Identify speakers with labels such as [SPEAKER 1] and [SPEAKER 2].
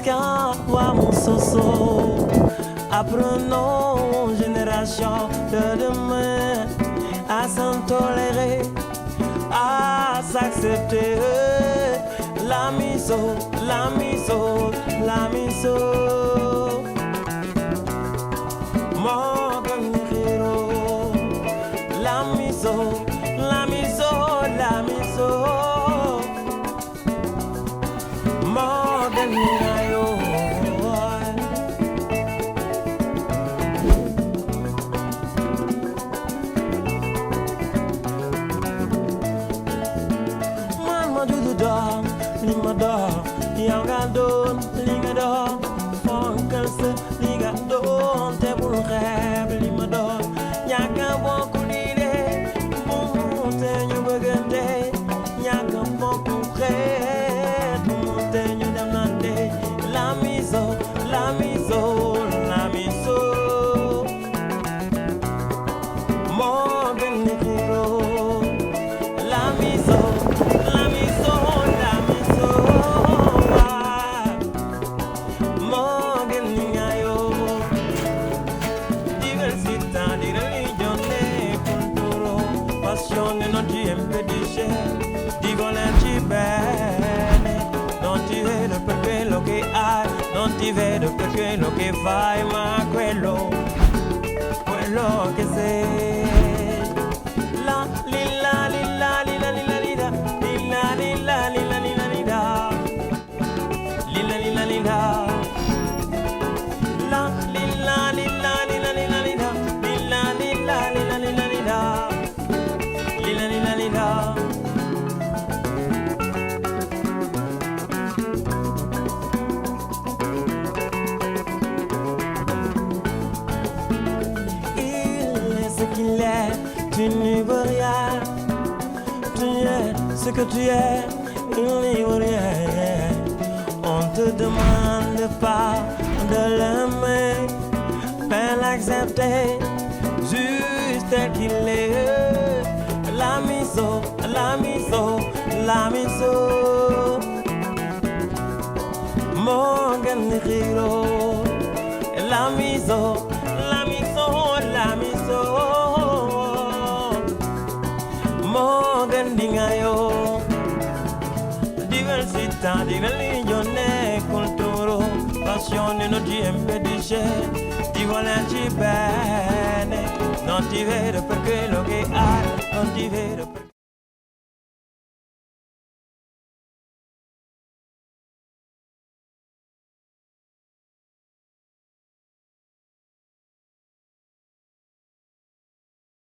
[SPEAKER 1] jusqu'à voir mon soso. Apprenons, génération de demain, à s'en tolérer, à s'accepter. La miso, la miso, la miso. Morgan hero. La miso, la miso, la miso. Morgan hero. Man, do the dog. Lima dog, young don, linga dog, funkels, liga don, tebul rap, lima dog, yaka boku dide, montenyo bagante, yaka boku red, montenyo damnande, la miso, la miso, la miso, Morgan hero, la miso, la miso. Non ti impedisce di volerci bene, non ti vedo per quello che hai, non ti vedo per quello che fai, ma quello che sei. La lilla lilla lilla lilla lilla lilla lilla lilla lilla lilla lilla lilla lilla la lilla lilla lilla lilla lilla lilla lilla lilla lilla lilla. Lila lila lila. Il est ce qu'il est, tu ne veux rien. Tu es ce que tu es, il n'y veut rien. On te demande pas de l'aimer, mais l'accepter juste tel qu'il est. La miso, la miso, la miso. Morgan hero. La miso, la miso, la miso. Morgan dingayo. Diversità di religione, cultura, passione non ti impedisce di volerci bene. Non ti vedo per quello che hai, non ti vedo per